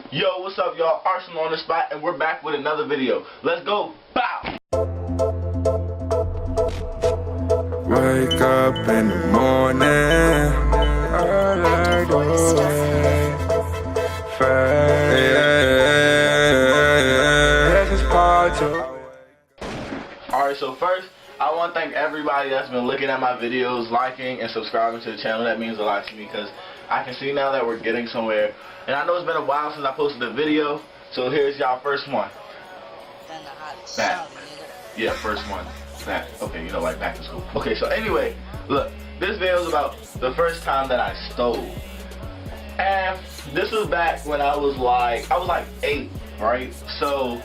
Yo, what's up, y'all? Arsenal on the spot, and we're back with another video. Let's go. Bow! Wake up in the morning, Alright, so first, I want to thank everybody that's been looking at my videos, liking, and subscribing to the channel. That means a lot to me because I can see now that we're getting somewhere. And I know it's been a while since I posted a video, so here's y'all first one. Back. Yeah, first one. Back. Okay, you know, like back to school. Okay, so anyway, look, this video is about the first time that I stole. And this was back when I was like 8, right? So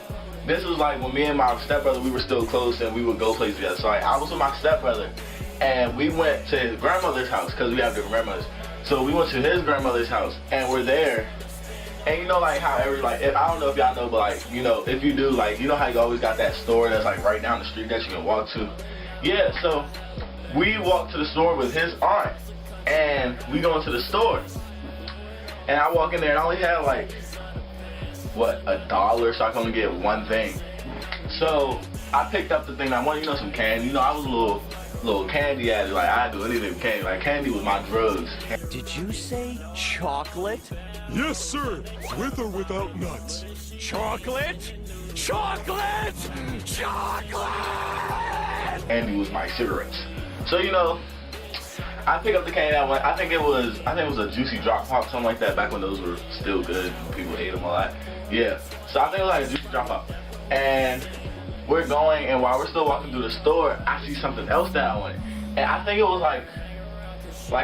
this was like when me and my stepbrother, we were still close and we would go places together. So I was with my stepbrother and we went to his grandmother's house because we have different grandmothers. So we went to his grandmother's house and we're there. And you know, like how I don't know if y'all know, but like, you know, if you do, like, you know how you always got that store that's like right down the street that you can walk to? Yeah, so we walked to the store with his aunt and we go into the store. And I walk in there and I only had like, what, $1, so I can only get one thing. So I picked up the thing I wanted, you know, some candy. You know, I was a little candy addict, like I do anything with candy. Like candy was my drugs. Did you say chocolate? Yes, sir. With or without nuts. Chocolate? Chocolate! Chocolate! Candy was my cigarettes. So you know, I picked up the candy I want. I think it was a Juicy Drop Pop, something like that. Back when those were still good and people ate them a lot. Yeah. So I think it was like a Juicy Drop Pop. And we're going, and while we're still walking through the store, I see something else that I wanted. And I think it was like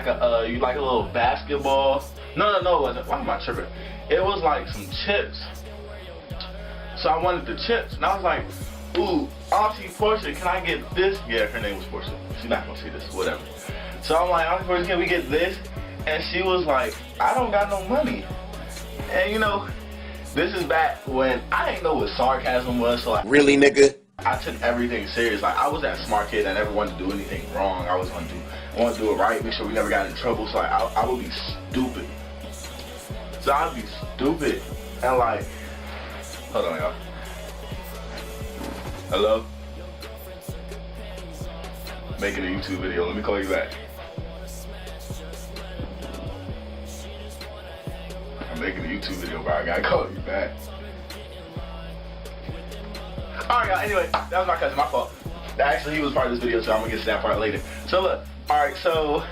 a little basketball. No, it wasn't. Why am I tripping? It was like some chips. So I wanted the chips, and I was like, ooh, Auntie Portia, can I get this? Yeah, her name was Portia. She's not gonna see this, whatever. So I'm like, Auntie Portia, can we get this? And she was like, I don't got no money. And you know, this is back when I didn't know what sarcasm was, so really, nigga? I took everything serious. Like I was that smart kid that never wanted to do anything wrong. I want to do it right, make sure we never got in trouble. So like, I would be stupid. So I'd be stupid and like, hold on, y'all. Hello? Making a YouTube video. Let me call you back. I'm making a YouTube video, but I gotta call you back. Alright, y'all, anyway, that was my cousin, my fault. Actually, he was part of this video, so I'm gonna get to that part later. So look, alright, so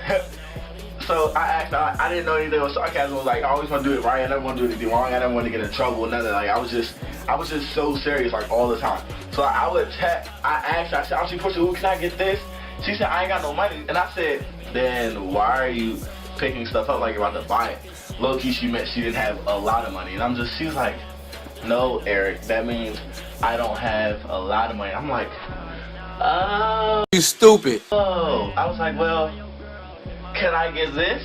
I asked, I didn't know anything was sarcasm. I was like, I always want to do it right, I never want to do anything wrong, I never want to get in trouble, nothing. Like, I was just so serious, like, all the time. So I asked her, I said, Auntie Portia, can I get this? She said, I ain't got no money. And I said, then why are you picking stuff up like you're about to buy it? Low-key, she meant she didn't have a lot of money. And she was like, no, Eric, that means I don't have a lot of money. I'm like, oh. You stupid. Oh. I was like, well, can I get this?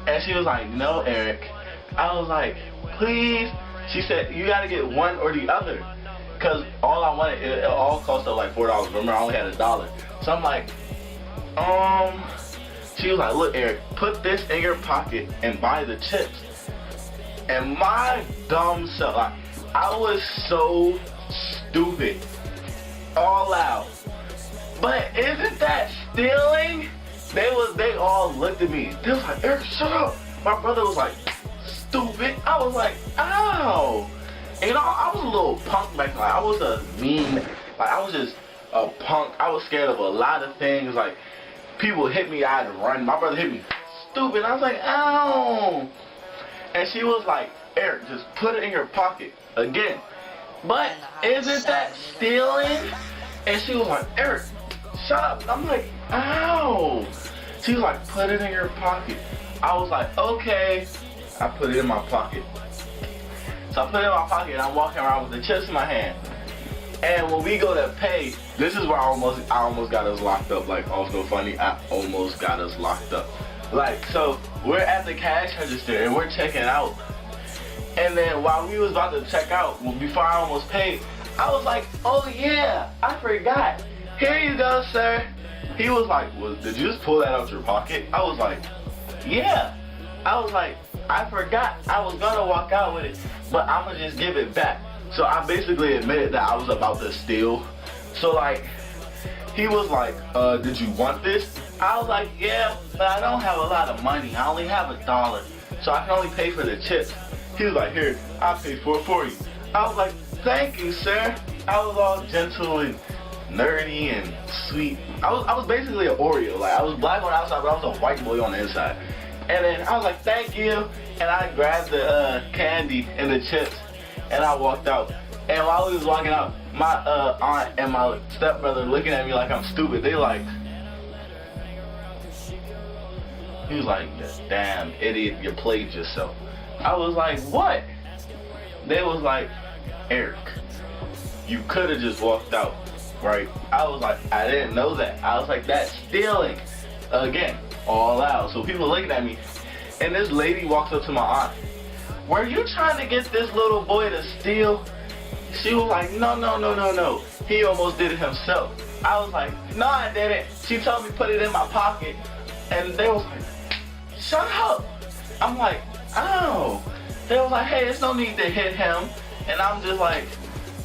And she was like, no, Eric. I was like, please. She said, you gotta get one or the other. Cause all I wanted, it all cost like $4. Remember, I only had $1. So I'm like, she was like, look, Eric, put this in your pocket and buy the chips. And my dumb self, like, I was so stupid, all out. But isn't that stealing? They all looked at me. They was like, Eric, shut up. My brother was like, stupid. I was like, ow. And you know, I was a little punk back then. Like, I was a mean, like, I was just a punk. I was scared of a lot of things. Like, people hit me, I'd run. My brother hit me, stupid. I was like, ow. And she was like, Eric, just put it in your pocket again. But isn't that stealing? And she was like, Eric, shut up. I'm like, ow. She was like, put it in your pocket. I was like, okay. I put it in my pocket. So I put it in my pocket and I'm walking around with the chips in my hand. And when we go to pay, this is where I almost got us locked up. Like, oh, it's no funny, I almost got us locked up. Like, so we're at the cash register and we're checking out. And then while we was about to check out, before I almost paid, I was like, oh yeah, I forgot. Here you go, sir. He was like, well, did you just pull that out your pocket? I was like, yeah. I was like, I forgot I was gonna walk out with it, but I'ma just give it back. So I basically admitted that I was about to steal. So like, he was like, did you want this? I was like, yeah, but I don't have a lot of money. I only have $1, so I can only pay for the chips. He was like, here, I'll pay for it for you. I was like, thank you, sir. I was all gentle and nerdy and sweet. I was basically an Oreo. Like, I was black on the outside, but I was a white boy on the inside. And then I was like, thank you. And I grabbed the candy and the chips, and I walked out. And while we was walking out, my aunt and my stepbrother looking at me like I'm stupid. They like, he was like, damn idiot, you played yourself. I was like, what? They was like, Eric, you could have just walked out, right? I was like, I didn't know that. I was like, that's stealing. Again, all out. So people looking at me, and this lady walks up to my aunt. Were you trying to get this little boy to steal? She was like, no. He almost did it himself. I was like, no, I didn't. She told me put it in my pocket, and they was like, shut up. I'm like, oh. They was like, hey, there's no need to hit him. And I'm just like,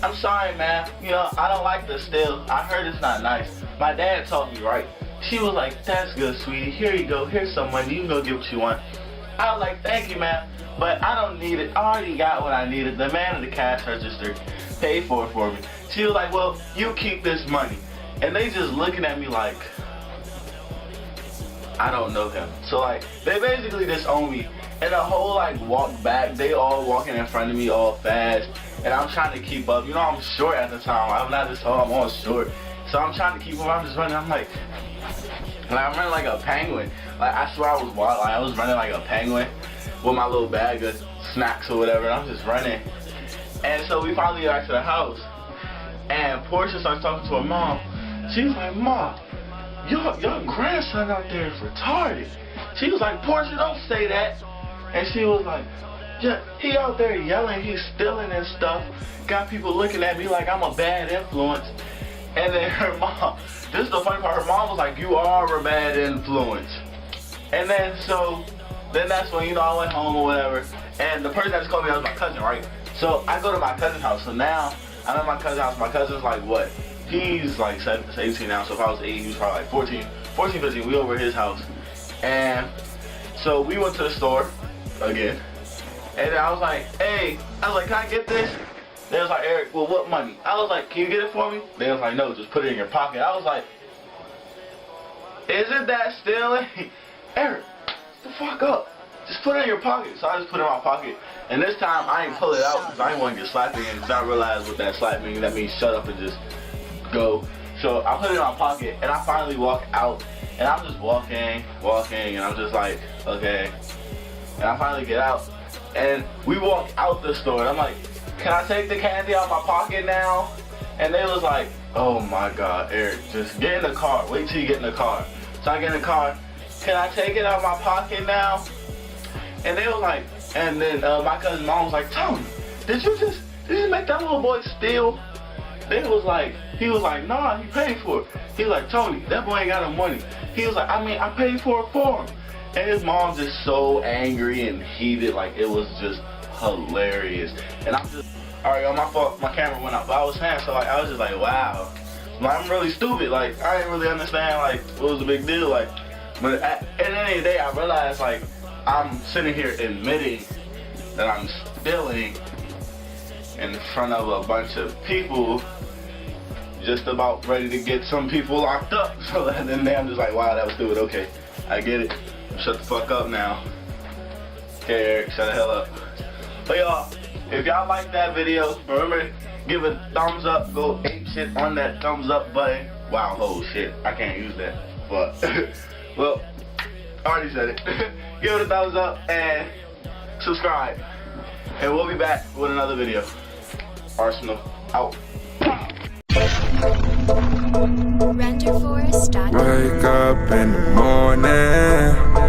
I'm sorry, man. You know, I don't like to steal. I heard it's not nice. My dad taught me right. She was like, that's good, sweetie. Here you go. Here's some money. You can go get what you want. I was like, thank you, man. But I don't need it. I already got what I needed. The man at the cash register paid for it for me. She was like, well, you keep this money. And they just looking at me like, I don't know him. So like, they basically disown me. And the whole like walk back, they all walking in front of me all fast. And I'm trying to keep up. You know, I'm short at the time. I'm not this tall, I'm all short. So I'm trying to keep up. I'm just running. I'm like, and I'm running like a penguin. Like, I swear I was wild. Like, I was running like a penguin with my little bag of snacks or whatever. And I'm just running. And so we finally get back to the house. And Portia starts talking to her mom. She's like, Mom, your grandson out there is retarded. She was like, Portia, don't say that. And she was like, yeah, he out there yelling, he's stealing and stuff. Got people looking at me like I'm a bad influence. And then her mom, this is the funny part, her mom was like, you are a bad influence. And then that's when, you know, I went home or whatever. And the person that just called me, that was my cousin, right? So I go to my cousin's house. So now I'm at my cousin's house. My cousin's like, what? He's like 18 now. So if I was 8, he was probably like 14, 15. We over at his house. And so we went to the store again. And then I was like, hey, can I get this? They was like, Eric, well, what money? I was like, can you get it for me? They was like, no, just put it in your pocket. I was like, isn't that stealing? Eric, the fuck up. Just put it in your pocket. So I just put it in my pocket. And this time, I ain't pull it out because I didn't want to get slapped again. Because I realized what that slap means. That means shut up and just go. So I put it in my pocket, and I finally walk out. And I'm just walking, and I'm just like, okay. And I finally get out. And we walk out the store, and I'm like, can I take the candy out of my pocket now? And they was like, oh my God, Eric, just get in the car. Wait till you get in the car. So I get in the car. Can I take it out of my pocket now? And they was like, and then my cousin's mom was like, Tony, did you make that little boy steal? He was like, nah, he paid for it. He was like, Tony, that boy ain't got no money. He was like, I paid for it for him. And his mom just so angry and heated, like it was just hilarious. And I'm just, alright, on my fault, my camera went out. But I was saying, so like, I was just like, wow. Like, I'm really stupid. Like, I didn't really understand, like, what was the big deal. Like, but at the end of the day, I realized, like, I'm sitting here admitting that I'm stealing in front of a bunch of people, just about ready to get some people locked up. So then I'm just like, wow, that was stupid. Okay, I get it. Shut the fuck up now. Okay, Eric, shut the hell up. But y'all, if y'all like that video, remember, give a thumbs up. Go ape shit on that thumbs up button. Wow, oh shit, I can't use that. But, well, I already said it. Give it a thumbs up and subscribe. And we'll be back with another video. Arsenal out. RenderForest.com. Wake up in the morning.